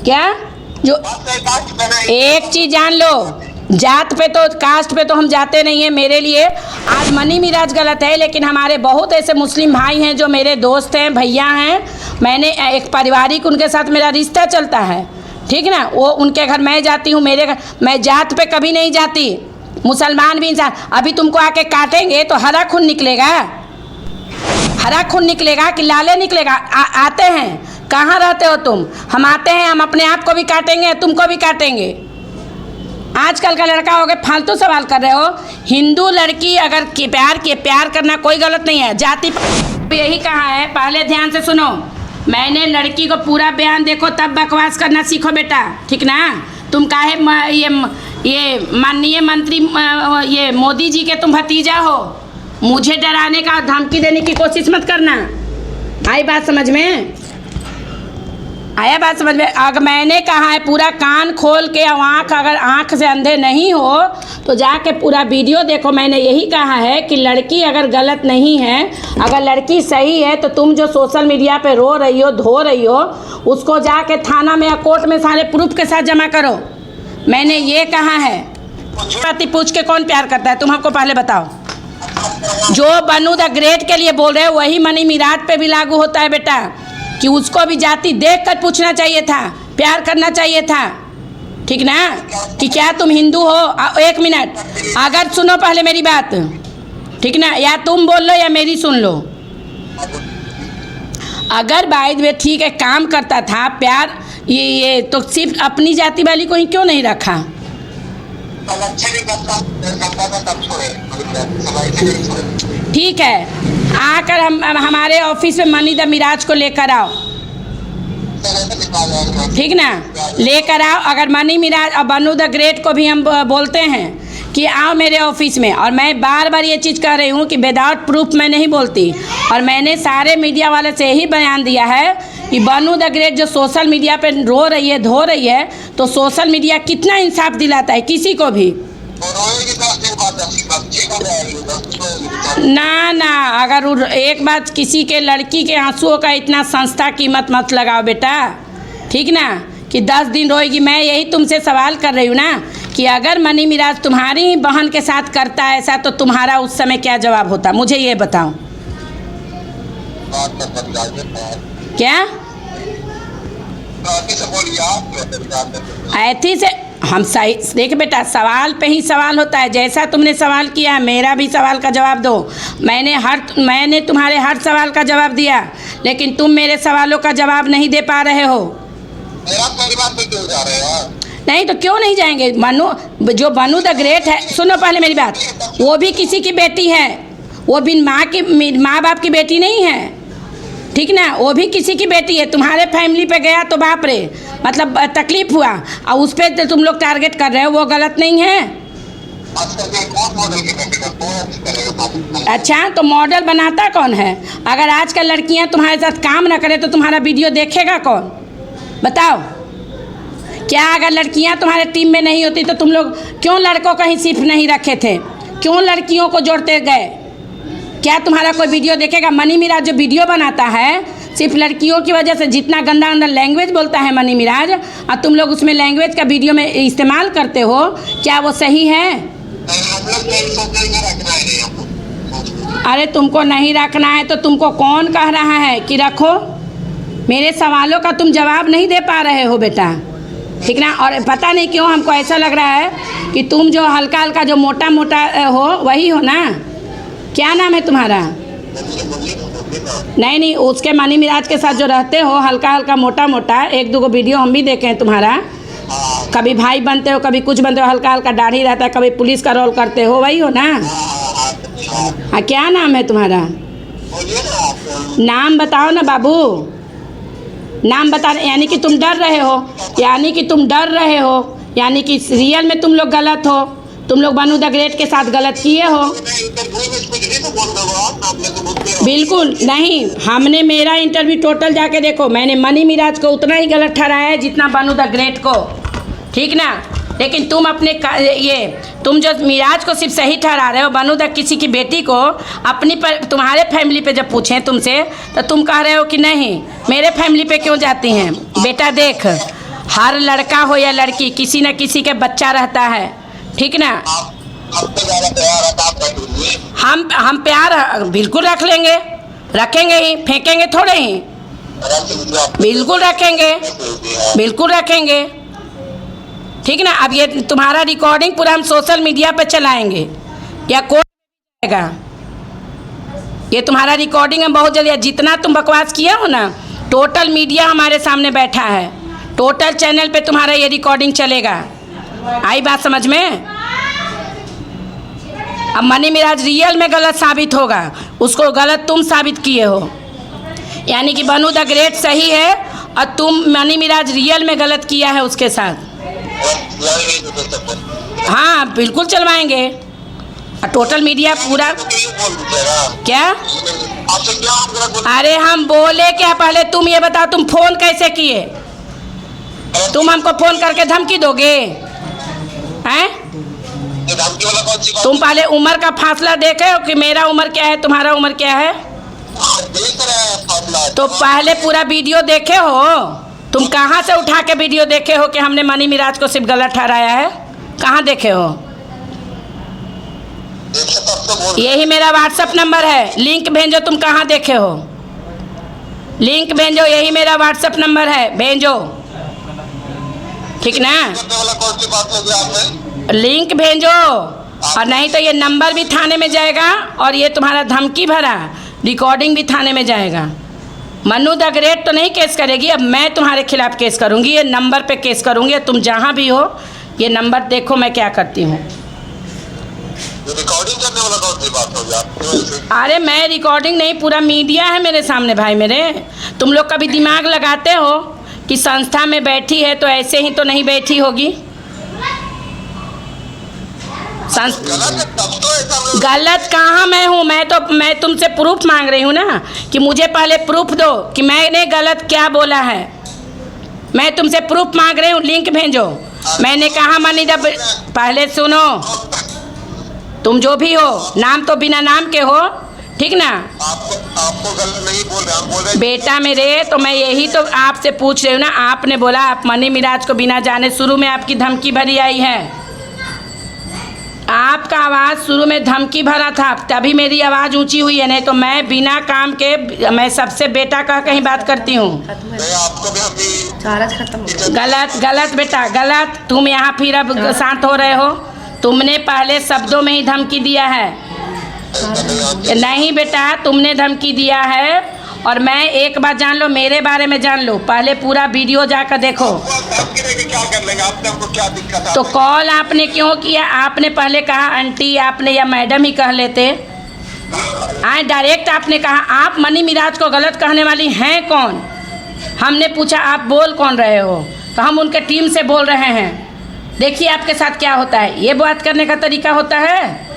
क्या जो एक चीज जान लो, जात पे तो कास्ट पे तो हम जाते नहीं हैं। मेरे लिए आज मनी मिराज गलत है, लेकिन हमारे बहुत ऐसे मुस्लिम भाई हैं जो मेरे दोस्त हैं, भैया हैं। मैंने एक पारिवारिक उनके साथ मेरा रिश्ता चलता है, ठीक ना। वो उनके घर मैं जाती हूँ, मेरे घर मैं जात पे कभी नहीं जाती। मुसलमान भी इंसान, अभी तुमको आके काटेंगे तो हरा खून निकलेगा, हरा खून निकलेगा कि लाले निकलेगा। आते हैं, कहाँ रहते हो तुम? हम आते हैं, हम अपने आप को भी काटेंगे, तुमको भी काटेंगे। आजकल का लड़का हो गए फालतू सवाल कर रहे हो। हिंदू लड़की अगर प्यार करना कोई गलत नहीं है। जाति यही कहा है, पहले ध्यान से सुनो। मैंने लड़की को पूरा बयान देखो तब बकवास करना सीखो बेटा, ठीक ना। तुम काहे ये माननीय मंत्री ये मोदी जी के तुम भतीजा हो, मुझे डराने का धमकी देने की कोशिश मत करना। आई बात समझ में? आया बात समझ में? अगर मैंने कहा है पूरा कान खोल के, आँख अगर आँख से अंधे नहीं हो तो जाके पूरा वीडियो देखो। मैंने यही कहा है कि लड़की अगर गलत नहीं है, अगर लड़की सही है तो तुम जो सोशल मीडिया पे रो रही हो, धो रही हो, उसको जाके थाना में या कोर्ट में सारे प्रूफ के साथ जमा करो। मैंने ये कहा है। पति पूछ के कौन प्यार करता है? तुम हमको पहले बताओ। जो बनू द ग्रेट के लिए बोल रहे हो वही मनी मिराज पे भी लागू होता है बेटा, कि उसको भी जाति देख कर पूछना चाहिए था, प्यार करना चाहिए था, ठीक ना। कि क्या तुम हिंदू हो? एक मिनट, अगर सुनो पहले मेरी बात, ठीक ना। या तुम बोल लो या मेरी सुन लो। अगर बाइद में ठीक है काम करता था प्यार, ये तो सिर्फ अपनी जाति वाली को ही क्यों नहीं रखा? ठीक है, आकर हमारे ऑफिस में मनी द मिराज को लेकर आओ, ठीक ना। लेकर आओ। अगर मनी मिराज और बनू द ग्रेट को भी हम बोलते हैं कि आओ मेरे ऑफिस में। और मैं बार बार ये चीज़ कह रही हूँ कि विदाउट प्रूफ मैं नहीं बोलती। और मैंने सारे मीडिया वाले से यही बयान दिया है कि बनू द ग्रेट जो सोशल मीडिया पे रो रही है, धो रही है, तो सोशल मीडिया कितना इंसाफ दिलाता है किसी को भी। ना ना, अगर एक बात, किसी के लड़की के आंसुओं का इतना सस्ता कीमत मत लगाओ बेटा, ठीक ना। कि 10 दिन रोएगी। मैं यही तुमसे सवाल कर रही हूँ ना कि अगर मनी मिराज तुम्हारी ही बहन के साथ करता है ऐसा, तो तुम्हारा उस समय क्या जवाब होता? मुझे ये बताओ। क्या ऐथी से हम सही देख बेटा, सवाल पे ही सवाल होता है। जैसा तुमने सवाल किया मेरा भी सवाल का जवाब दो। मैंने तुम्हारे हर सवाल का जवाब दिया, लेकिन तुम मेरे सवालों का जवाब नहीं दे पा रहे हो। नहीं तो क्यों नहीं जाएंगे? जो बनू द ग्रेट है, सुनो पहले मेरी बात, वो भी किसी की बेटी है, वो भी माँ बाप की बेटी नहीं है, ठीक ना। वो भी किसी की बेटी है। तुम्हारे फैमिली पे गया तो बाप रे, मतलब तकलीफ हुआ, और उस पर तुम लोग टारगेट कर रहे हो, वो गलत नहीं है। अच्छा, तो मॉडल बनाता कौन है? अगर आजकल लड़कियां तुम्हारे साथ काम ना करें तो तुम्हारा वीडियो देखेगा कौन? बताओ। क्या अगर लड़कियां तुम्हारे टीम में नहीं होती तो तुम लोग क्यों लड़कों का ही सिर्फ नहीं रखे थे? क्यों लड़कियों को जोड़ते गए? क्या तुम्हारा कोई वीडियो देखेगा? मनी मिराज जो वीडियो बनाता है सिर्फ लड़कियों की वजह से, जितना गंदा गंदा लैंग्वेज बोलता है मनी मिराज, और तुम लोग उसमें लैंग्वेज का वीडियो में इस्तेमाल करते हो, क्या वो सही है? अरे तुमको नहीं रखना है तो तुमको कौन कह रहा है कि रखो? मेरे सवालों का तुम जवाब नहीं दे पा रहे हो बेटा, ठीक ना। और पता नहीं क्यों हमको ऐसा लग रहा है कि तुम जो हल्का हल्का जो मोटा मोटा हो वही हो ना। क्या नाम है तुम्हारा? नहीं, उसके मनी मिराज के साथ जो रहते हो हल्का हल्का मोटा मोटा, 1-2 वीडियो हम भी देखे हैं तुम्हारा। कभी भाई बनते हो, कभी कुछ बनते हो, हल्का हल्का दाढ़ी रहता है, कभी पुलिस का रोल करते हो, वही हो ना। हाँ, क्या नाम है तुम्हारा? नाम बताओ ना बाबू, नाम बता। यानी कि तुम डर रहे हो, यानी कि तुम डर रहे हो, यानी कि रियल में तुम लोग गलत हो। तुम लोग बनू द ग्रेट के साथ गलत किए हो। बिल्कुल नहीं, हमने मेरा इंटरव्यू टोटल जाके देखो, मैंने मनी मिराज को उतना ही गलत ठहराया है जितना बनू द ग्रेट को, ठीक ना। लेकिन तुम अपने तुम जो मिराज को सिर्फ सही ठहरा रहे हो, बनू दा किसी की बेटी को अपनी पर तुम्हारे फैमिली पे जब पूछें तुमसे तो तुम कह रहे हो कि नहीं मेरे फैमिली पे क्यों जाती हैं। बेटा देख, हर लड़का हो या लड़की किसी न किसी के बच्चा रहता है, ठीक ना। हम प्यार बिल्कुल रख लेंगे, रखेंगे ही, फेंकेंगे थोड़े ही, बिल्कुल रखेंगे, बिल्कुल रखेंगे, ठीक ना। अब ये तुम्हारा रिकॉर्डिंग पूरा हम सोशल मीडिया पे चलाएंगे या कोई जाएगा, ये तुम्हारा रिकॉर्डिंग हम बहुत जल्दी, जितना तुम बकवास किया हो ना, टोटल मीडिया हमारे सामने बैठा है, टोटल चैनल पे तुम्हारा ये रिकॉर्डिंग चलेगा। आई बात समझ में। अब मनी मिराज रियल में गलत साबित होगा, उसको गलत तुम साबित किए हो, यानी कि बनू द ग्रेट सही है और तुम मनी मिराज रियल में गलत किया है उसके साथ। हाँ बिल्कुल चलवाएंगे, टोटल मीडिया पूरा। क्या? अरे हम बोले क्या, पहले तुम ये बताओ तुम फोन कैसे किए? तुम हमको फोन करके धमकी दोगे हैं? तुम पहले उम्र का फासला देखे हो कि मेरा उम्र क्या है तुम्हारा उम्र क्या है? तो पहले पूरा वीडियो देखे हो? तुम कहाँ से उठा के वीडियो देखे हो कि हमने मनी मिराज को सिर्फ गलत ठहराया है? कहाँ देखे हो? यही मेरा व्हाट्सएप नंबर है, लिंक भेजो। तुम कहाँ देखे हो? लिंक भेजो, यही मेरा व्हाट्सएप नंबर है, भेजो, ठीक ना। लिंक भेजो, और नहीं तो ये नंबर भी थाने में जाएगा और ये तुम्हारा धमकी भरा रिकॉर्डिंग भी थाने में जाएगा। मनु द ग्रेट तो नहीं केस करेगी, अब मैं तुम्हारे खिलाफ केस करूँगी, ये नंबर पे केस करूँगी। तुम जहाँ भी हो ये नंबर देखो मैं क्या करती हूँ। रिकॉर्डिंग करने वाला कौन सी बात होगी आप? अरे मैं रिकॉर्डिंग नहीं, पूरा मीडिया है मेरे सामने भाई मेरे। तुम लोग कभी दिमाग लगाते हो कि संस्था में बैठी है तो ऐसे ही तो नहीं बैठी होगी। गलत कहाँ मैं हूँ? मैं तुमसे प्रूफ मांग रही हूँ ना, कि मुझे पहले प्रूफ दो कि मैंने गलत क्या बोला है। मैं तुमसे प्रूफ मांग रही हूँ, लिंक भेजो। मैंने कहा मनी जब, पहले सुनो, तुम जो भी हो, नाम तो बिना नाम के हो, ठीक ना। आपको गलत नहीं बोल रहे, हम बोल रहे बेटा मेरे, तो मैं यही तो आपसे पूछ रही हूँ ना। आपने बोला आप मनी मिराज को बिना जाने, शुरू में आपकी धमकी भरी आई है, आपका आवाज़ शुरू में धमकी भरा था, तभी मेरी आवाज़ ऊंची हुई है। नहीं तो मैं बिना काम के मैं सबसे बेटा कह कहीं बात करती हूँ। आपको भी हम गलत गलत बेटा गलत। तुम यहाँ फिर अब शांत हो रहे हो। तुमने पहले शब्दों में ही धमकी दिया है। नहीं बेटा, तुमने धमकी दिया है। और मैं एक बात जान लो, मेरे बारे में जान लो, पहले पूरा वीडियो जाकर देखो। क्या कर लेंगे? आपने हमको क्या दिक्कत है? तो कॉल आपने क्यों किया? आपने पहले कहा आंटी, आपने या मैडम ही कह लेते। आए डायरेक्ट आपने कहा आप मनी मिराज को गलत कहने वाली हैं कौन? हमने पूछा आप बोल कौन रहे हो, तो हम उनके टीम से बोल रहे हैं। देखिए आपके साथ क्या होता है, ये बात करने का तरीका होता है।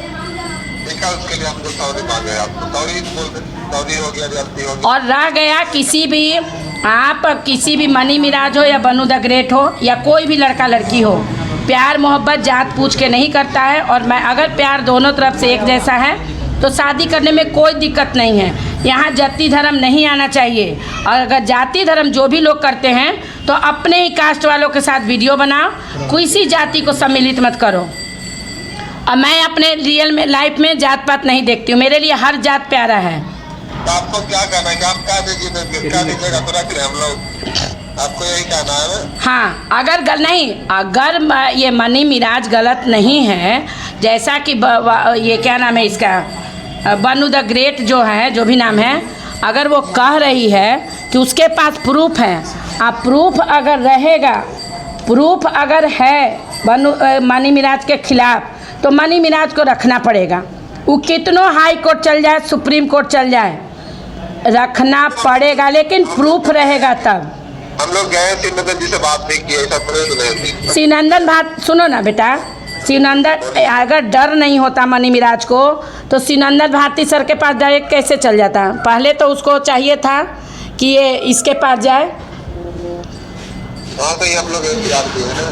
उसके लिए हमको सॉरी मांगे, आपको सॉरी बोल दे, सॉरी हो गया, गलती हो गई। और रह गया किसी भी, आप किसी भी मनी मिराज हो या बनू द ग्रेट हो या कोई भी लड़का लड़की हो, प्यार मोहब्बत जात पूछ के नहीं करता है। और मैं अगर प्यार दोनों तरफ से एक जैसा है तो शादी करने में कोई दिक्कत नहीं है। यहाँ जाति धर्म नहीं आना चाहिए। और अगर जाति धर्म जो भी लोग करते हैं तो अपने ही कास्ट वालों के साथ वीडियो बनाओ, किसी जाति को सम्मिलित मत करो। और मैं अपने रियल में लाइफ में जात पात नहीं देखती हूँ, मेरे लिए हर जात प्यारा है। तो आपको क्या कहना है कि आप क्या दीजिएगा तो रख रहे हम लोग, आपको यही कहना है? हाँ, अगर ये मनी मिराज गलत नहीं है, जैसा कि ये क्या नाम है इसका, बनू द ग्रेट जो है, जो भी नाम है, अगर वो कह रही है कि उसके पास प्रूफ है, आप प्रूफ अगर रहेगा, प्रूफ अगर है मनी मिराज के खिलाफ, तो मनी मिराज को रखना पड़ेगा। वो कितनों हाई कोर्ट चल जाए, सुप्रीम कोर्ट चल जाए, रखना पड़ेगा, लेकिन प्रूफ रहेगा तब। हम लोग गए शिवनंदन जी से बात नहीं की, ऐसा थोड़े। शिवनंदन बात सुनो ना बेटा, शिवनंदन अगर डर नहीं होता मनी मिराज को, तो शिवनंदन भारती सर के पास डायरेक्ट कैसे चल जाता? पहले तो उसको चाहिए था कि ये इसके पास जाए। हाँ, तो ये हम लोग याद किए हैं ना,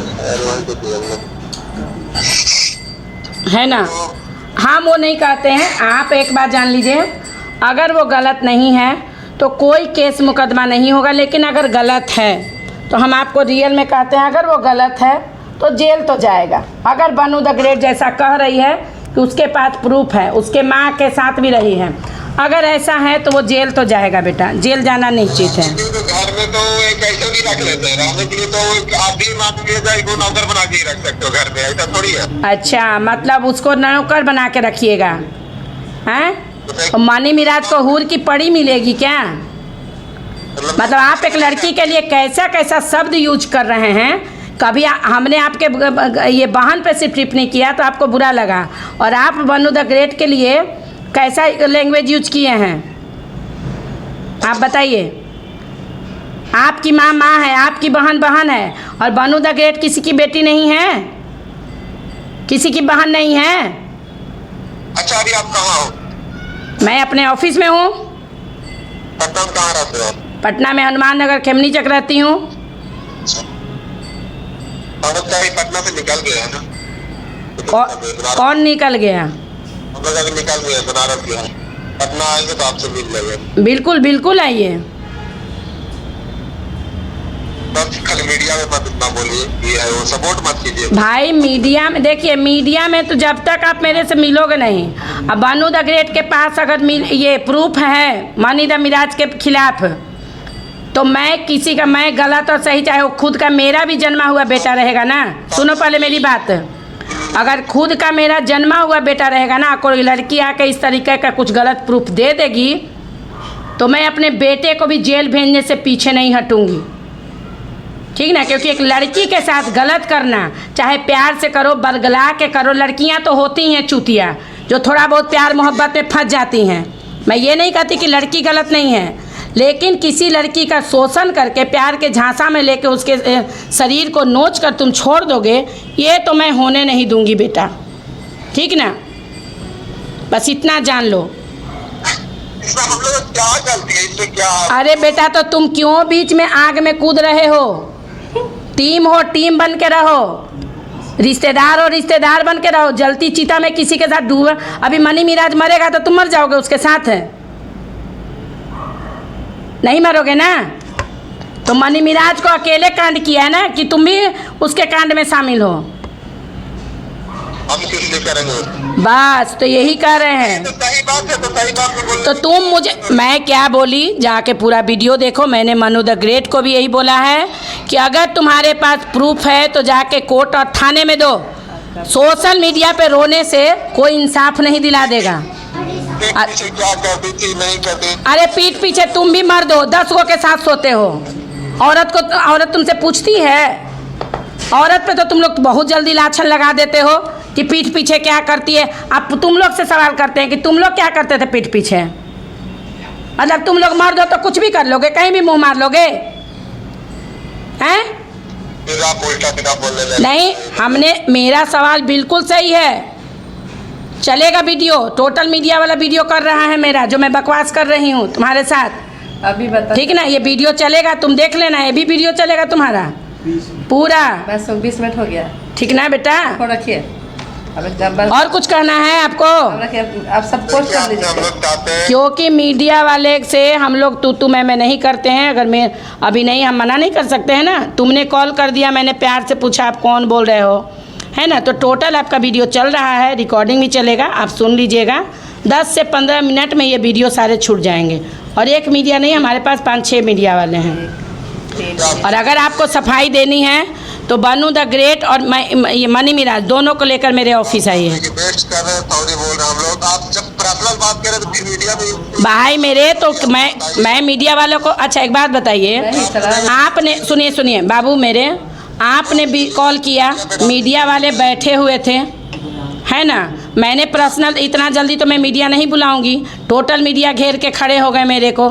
है ना। हम वो नहीं कहते हैं, आप एक बात जान लीजिए, अगर वो गलत नहीं है तो कोई केस मुकदमा नहीं होगा, लेकिन अगर गलत है तो हम आपको रियल में कहते हैं, अगर वो गलत है तो जेल तो जाएगा। अगर बनू द ग्रेट जैसा कह रही है कि उसके पास प्रूफ है, उसके माँ के साथ भी रही है, अगर ऐसा है तो वो जेल तो जाएगा बेटा, जेल जाना निश्चित है। तो घर में तो एक ऐसे भी रख लेते हैं, रहने के लिए तो आप भी मान लीजिए को नौकर बना के ही रख सकते हो घर में, ऐसा थोड़ी है। अच्छा, मतलब उसको नौकर बना के रखिएगा हैं? तो मनी मिराज को हूर की पड़ी मिलेगी क्या? मतलब आप एक लड़की के लिए कैसा कैसा शब्द यूज कर रहे हैं। कभी हमने आपके ये बहन पे सिर्फ टिप्पणी किया तो आपको बुरा लगा, और आप बनू द ग्रेट के लिए कैसा लैंग्वेज यूज किए हैं आप बताइए। आपकी माँ माँ है, आपकी बहन बहन है, और बनू द ग्रेट किसी की बेटी नहीं है, किसी की बहन नहीं है। अच्छा, अभी आप कहाँ हो? मैं अपने ऑफिस में हूँ। पटना में कहाँ रहते हो? पटना में हनुमान नगर खेमनी चक रहती हूँ। पटना से निकल गया है ना? कौन निकल गया? हम लोग अभी निकल गए, बनारस गए, पटना आएंगे तो आपसे मिल लेंगे। बिल्कुल बिल्कुल आइए। खाली मीडिया में मत इतना बोलिए, ये वो सपोर्ट मत कीजिए भाई। मीडिया में देखिए, मीडिया में तो जब तक आप मेरे से मिलोगे नहीं। अब बनू द ग्रेट के पास अगर ये प्रूफ है मनी द मिराज के खिलाफ, तो मैं किसी का, मैं गलत और सही, चाहे वो खुद का मेरा भी जन्मा हुआ बेटा रहेगा ना। सुनो पहले मेरी बात, अगर खुद का मेरा जन्मा हुआ बेटा रहेगा ना, कोई लड़की आके इस तरीके का कुछ गलत प्रूफ दे देगी, तो मैं अपने बेटे को भी जेल भेजने से पीछे नहीं हटूंगी, ठीक ना। क्योंकि एक लड़की के साथ गलत करना, चाहे प्यार से करो, बरगला के करो, लड़कियां तो होती हैं चूतिया जो थोड़ा बहुत प्यार मोहब्बत में फंस जाती हैं। मैं ये नहीं कहती कि लड़की गलत नहीं है, लेकिन किसी लड़की का शोषण करके प्यार के झांसा में लेके उसके शरीर को नोच कर तुम छोड़ दोगे, ये तो मैं होने नहीं दूंगी बेटा, ठीक ना। बस इतना जान लो। इसमें हम लोग क्या गलती है, इसमें क्या? अरे बेटा, तो तुम क्यों बीच में आग में कूद रहे हो? टीम हो, टीम बन के रहो, रिश्तेदार हो, रिश्तेदार बन के रहो। जलती चिता में किसी के साथ डूब, अभी मनी मिराज मरेगा तो तुम मर जाओगे उसके साथ, नहीं मरोगे ना। तो मनी मिराज को अकेले कांड किया है ना, कि तुम भी उसके कांड में शामिल हो। हम किस लिए करेंगे? बस तो यही कह रहे हैं। तो सही बात है, तो सही बात में बोल। तो तुम मुझे, मैं क्या बोली, जाके पूरा वीडियो देखो। मैंने मनु द ग्रेट को भी यही बोला है कि अगर तुम्हारे पास प्रूफ है तो जाके कोर्ट और थाने में दो। सोशल मीडिया पे रोने से कोई इंसाफ नहीं दिला देगा। पीछे क्या करती थी, नहीं करती? अरे पीठ पीछे तुम भी मर्द हो, 10 गो के साथ सोते हो। औरत तुमसे पूछती है? औरत पे तो तुम लोग बहुत जल्दी लाछन लगा देते हो कि पीठ पीछे क्या करती है। अब तुम लोग से सवाल करते हैं कि तुम लोग क्या करते थे पीठ पीछे। मतलब तुम लोग मर्द हो तो कुछ भी कर लोगे, कहीं भी मुंह मार लोगे, हैं? फिर आप उल्टा सीधा बोलने लगे। नहीं, हमने, मेरा सवाल बिल्कुल सही है। चलेगा वीडियो, टोटल मीडिया वाला वीडियो कर रहा है मेरा, जो मैं बकवास कर रही हूँ तुम्हारे साथ। अभी बता, ठीक ना, ये वीडियो चलेगा, तुम देख लेना, ये भी वीडियो चलेगा तुम्हारा पूरा। बस 20 मिनट हो गया, ठीक ना बेटा? रखिए। और कुछ कहना है आपको? आप सब पोस्ट कर लीजिए, क्योंकि मीडिया वाले से हम लोग तू मैं नहीं करते हैं। अगर मैं अभी नहीं, हम मना नहीं कर सकते हैं ना। तुमने कॉल कर दिया, मैंने प्यार से पूछा आप कौन बोल रहे हो, है ना। तो टोटल आपका वीडियो चल रहा है, रिकॉर्डिंग भी चलेगा, आप सुन लीजिएगा। 10 से 15 मिनट में ये वीडियो सारे छूट जाएंगे। और एक मीडिया नहीं, हमारे पास 5-6 मीडिया वाले हैं। और अगर आपको सफाई देनी है तो बनू द ग्रेट और मैं, ये मनी मिराज, दोनों को लेकर मेरे ऑफिस आइए। भाई मेरे तो मैं मीडिया वालों को, अच्छा एक बात बताइए, आपने, सुनिए बाबू मेरे, आपने भी कॉल किया, मीडिया वाले बैठे हुए थे, है ना। मैंने पर्सनल, इतना जल्दी तो मैं मीडिया नहीं बुलाऊंगी, टोटल मीडिया घेर के खड़े हो गए मेरे को,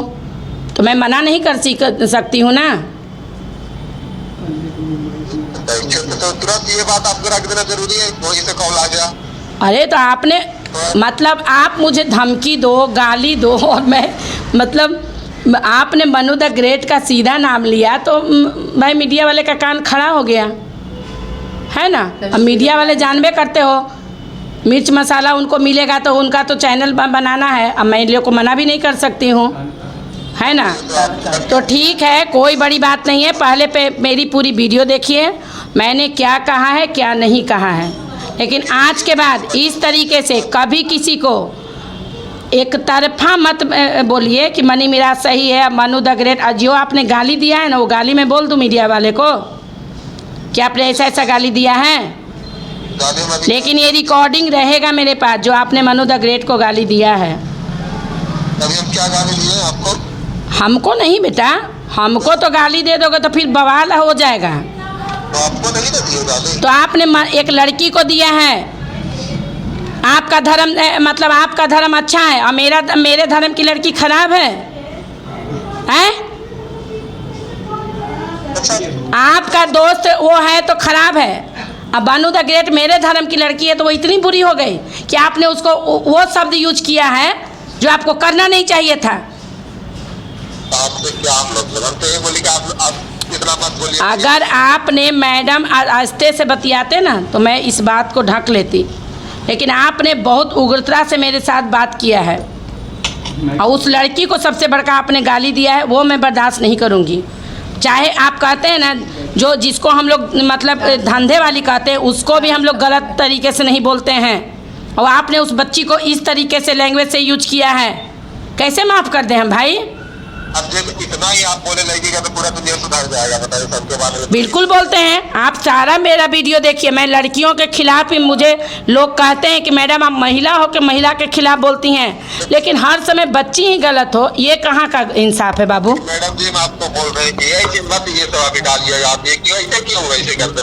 तो मैं मना नहीं कर सकती हूँ ना। तो तुरंत ये बात आपको रख देना जरूरी है, वहीं से कॉल आ गया। अरे तो आपने, मतलब आप मुझे धमकी दो, गाली दो, और मैं, मतलब आपने मनु द ग्रेट का सीधा नाम लिया तो मैं मीडिया वाले का कान खड़ा हो गया। है ना। अब मीडिया वाले जानबे करते हो, मिर्च मसाला उनको मिलेगा तो उनका तो चैनल बनाना है। अब मैं इन लोगों को मना भी नहीं कर सकती हूँ, है ना। तो ठीक है, कोई बड़ी बात नहीं है। पहले पे मेरी पूरी वीडियो देखिए, मैंने क्या कहा है क्या नहीं कहा है। लेकिन आज के बाद इस तरीके से कभी किसी को एक तरफा मत बोलिए कि मनी मिराज सही है, मनु द ग्रेट। जो आपने गाली दिया है ना, वो गाली मैं बोल दूँ मीडिया वाले को कि आपने ऐसा ऐसा गाली दिया है। लेकिन ये रिकॉर्डिंग रहेगा मेरे पास, जो आपने मनु द ग्रेट को गाली दिया है। अभी हम क्या गाली दिए आपको? हमको नहीं बेटा, हमको तो गाली दे दोगे तो फिर बवाल हो जाएगा। तो आपको नहीं ना दिए गाली? तो आपने एक लड़की को दिया है। आपका धर्म मतलब आपका धर्म अच्छा है और मेरे धर्म की लड़की खराब है, हैं? अच्छा, आपका दोस्त वो है तो खराब है। अब मनु द ग्रेट मेरे धर्म की लड़की है तो वो इतनी बुरी हो गई कि आपने उसको वो शब्द यूज किया है जो आपको करना नहीं चाहिए था। आपसे क्या मतलब? हम तो ये बोली कि आप इतना मत बोलिए। अगर आपने मैडम आस्ते से बतियाते ना तो मैं इस बात को ढक लेती, लेकिन आपने बहुत उग्रता से मेरे साथ बात किया है और उस लड़की को सबसे बड़का आपने गाली दिया है, वो मैं बर्दाश्त नहीं करूँगी। चाहे आप कहते हैं ना, जो जिसको हम लोग मतलब धंधे वाली कहते हैं, उसको भी हम लोग गलत तरीके से नहीं बोलते हैं, और आपने उस बच्ची को इस तरीके से लैंग्वेज से यूज किया है, कैसे माफ़ कर दें हम भाई? अब जब इतना ही आप बोले लगेगा तो पूरा दुनिया सुधर जाएगा, बताइए सबके बारे में। बिल्कुल बोलते हैं आप, सारा मेरा वीडियो देखिए। मैं लड़कियों के खिलाफ ही, मुझे लोग कहते हैं कि मैडम आप महिला हो के महिला के खिलाफ बोलती हैं, लेकिन हर समय बच्ची ही गलत हो, ये कहाँ का इंसाफ है बाबू? मैडम जी, मैं आपको बोल रही थी ऐसी मत ये सब अभी डालिएगा। आप ये क्यों ऐसे क्यों वैसे करते?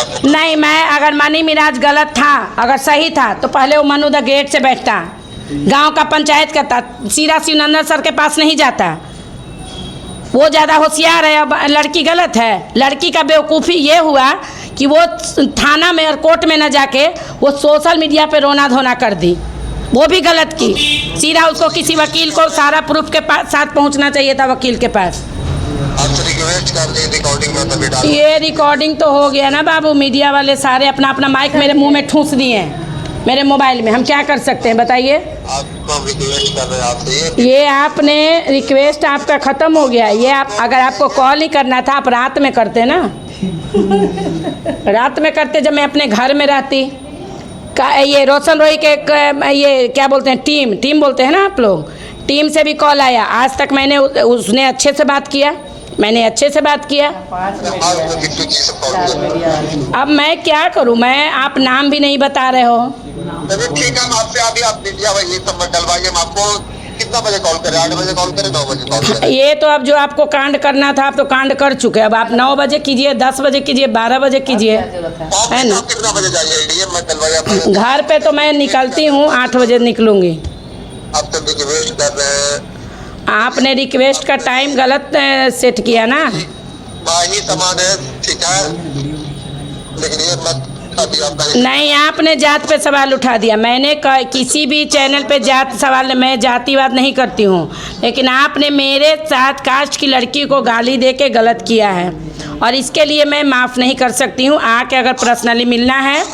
आपको नहीं, मैं अगर मनी मिराज गलत था, अगर सही था तो पहले वो मनु द ग्रेट से बैठता, गांव का पंचायत करता, सीधा शिवनंदन सर के पास नहीं जाता। वो ज़्यादा होशियार है। अब लड़की गलत है। लड़की का बेवकूफ़ी ये हुआ कि वो थाना में और कोर्ट में न जाके वो सोशल मीडिया पे रोना धोना कर दी, वो भी गलत की। सीधा उसको किसी वकील को सारा प्रूफ के पास साथ पहुंचना चाहिए था, वकील के पास। आपसे रिक्वेस्ट कर दी रिकॉर्डिंग में तभी डाल। ये रिकॉर्डिंग तो हो गया ना बाबू, मीडिया वाले सारे अपना अपना माइक मेरे मुंह में ठूंस दिए हैं, मेरे मोबाइल में। हम क्या कर सकते हैं बताइए? आपको रिक्वेस्ट कर रहे हैं आपसे। ये आपने रिक्वेस्ट आपका ख़त्म हो गया। ये आप अगर आपको कॉल ही करना था, आप रात में करते ना, रात में करते जब मैं अपने घर में रहती। ये रोशन रोही के ये क्या बोलते हैं, टीम बोलते हैं ना आप लोग, टीम से भी कॉल आया। आज तक मैंने उसने अच्छे से बात किया, मैंने अच्छे से बात किया। अब मैं क्या करूं? मैं आप नाम भी नहीं बता रहे हो। ठीक है, हम आपसे अभी आप मीडिया ये सब डलवाइए। हम आपको कितना बजे कॉल करें? 8 बजे कॉल करें, 9 बजे कॉल करें? ये तो अब जो आपको कांड करना था आप तो कांड कर चुके। अब आप 9 बजे कीजिए, 10 बजे कीजिए, 12 बजे कीजिए, है ना। कितना बजे जाइए? मैं डलवाइए घर पे तो मैं निकलती हूँ 8 बजे निकलूँगी। आप तो रिक्वेस्ट कर रहे हैं। आपने रिक्वेस्ट का टाइम गलत सेट किया ना। वही सामान है, ठीक है, लेकिन ये मत अभी आप नहीं, आपने जात पे सवाल उठा दिया। मैंने किसी भी चैनल पे जात सवाल, मैं जातिवाद नहीं करती हूँ, लेकिन आपने मेरे साथ कास्ट की लड़की को गाली दे के गलत किया है, और इसके लिए मैं माफ़ नहीं कर सकती हूँ। आके अगर पर्सनली मिलना है,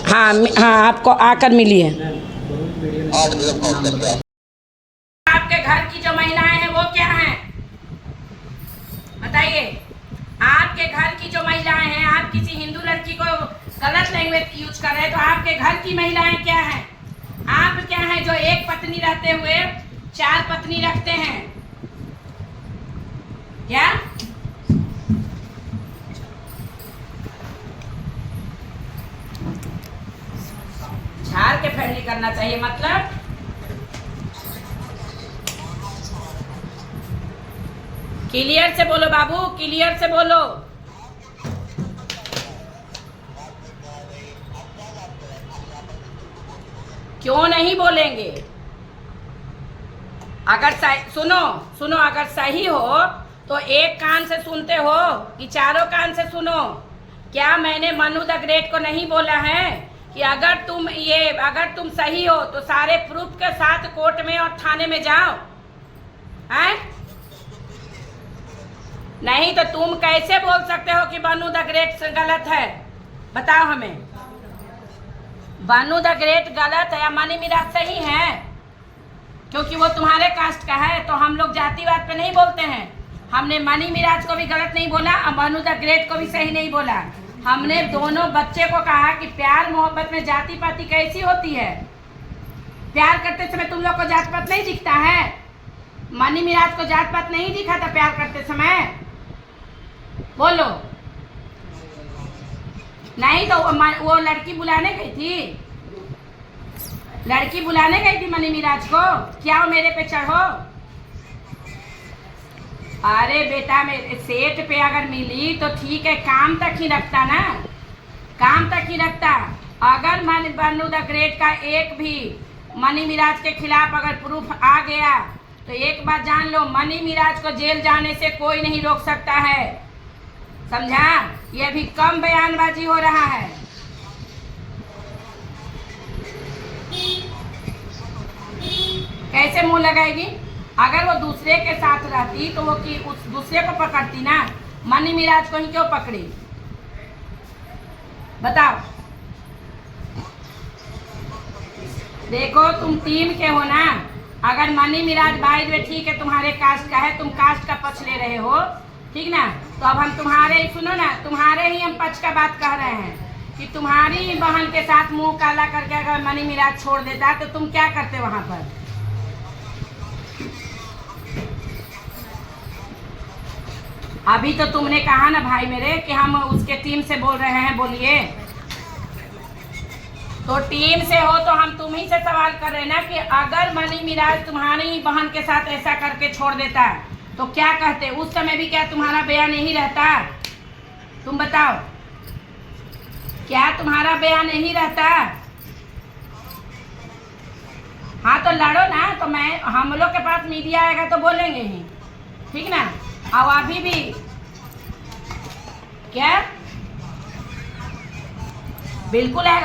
हाँ हाँ, आपको आकर मिलिए। आपके घर की जो महिलाएं हैं वो क्या हैं बताइए? आपके घर की जो महिलाएं हैं, आप किसी हिंदू लड़की को गलत लैंग्वेज यूज कर रहे हैं, तो आपके घर की महिलाएं क्या हैं? आप क्या हैं जो एक पत्नी रहते हुए 4 पत्नी रखते हैं? क्या झाड़ के फैली करना चाहिए? मतलब क्लियर से बोलो बाबू, क्लियर से बोलो। क्यों नहीं बोलेंगे? अगर सुनो, अगर सही हो तो एक कान से सुनते हो कि चारों कान से सुनो? क्या मैंने मनु द ग्रेट को नहीं बोला है कि अगर तुम सही हो तो सारे प्रूफ के साथ कोर्ट में और थाने में जाओ? हैं? नहीं तो तुम कैसे बोल सकते हो कि बानू द ग्रेट गलत है? बताओ हमें, बानू द ग्रेट गलत है या मनी मिराज सही है? क्योंकि वो तुम्हारे कास्ट का है तो हम लोग जातिवाद पे नहीं बोलते हैं। हमने मनी मिराज को भी गलत नहीं बोला और बानू द ग्रेट को भी सही नहीं बोला। हमने दोनों बच्चे को कहा कि प्यार मोहब्बत में जाति पाति कैसी होती है। प्यार करते समय तुम लोग को जात पात नहीं दिखता है? मनी मिराज को जात पात नहीं दिखा था प्यार करते समय? बोलो। नहीं तो वो लड़की बुलाने गई थी, लड़की बुलाने गई थी मनी मिराज को। क्या वो मेरे पे चढ़ो? अरे बेटा, मेरे सेठ पे अगर मिली तो ठीक है, काम तक ही रखता ना, काम तक ही रखता। अगर बानू द ग्रेट का एक भी मनी मिराज के खिलाफ अगर प्रूफ आ गया तो एक बात जान लो, मनी मिराज को जेल जाने से कोई नहीं रोक सकता है, समझा? ये भी कम बयानबाजी हो रहा है। कैसे मुंह लगाएगी? अगर वो दूसरे के साथ रहती तो वो कि उस दूसरे को पकड़ती ना, मनी मिराज को ही क्यों पकड़ी? बताओ। देखो तुम टीम के हो ना, अगर money mirage by the way ठीक है तुम्हारे कास्ट का है, तुम कास्ट का पक्ष ले रहे हो, ठीक ना? तो अब हम तुम्हारे, सुनो ना, तुम्हारे ही हम पक्ष का बात कह रहे हैं कि तुम्हारी बहन के साथ मुंह काला करके अगर मनी मिराज छोड़ देता तो तुम क्या करते वहां पर? अभी तो तुमने कहा ना भाई मेरे कि हम उसके टीम से बोल रहे हैं, बोलिए। तो टीम से हो तो हम तुम ही से सवाल कर रहे हैं ना कि अगर मनी मिराज तुम्हारी बहन के साथ ऐसा करके छोड़ देता तो क्या कहते? उस समय भी क्या तुम्हारा बयान नहीं रहता? तुम बताओ, क्या तुम्हारा बयान नहीं रहता? हाँ तो लड़ो ना, तो मैं, हम लोग के पास मीडिया आएगा तो बोलेंगे ही, ठीक ना? अब अभी भी क्या बिल्कुल है।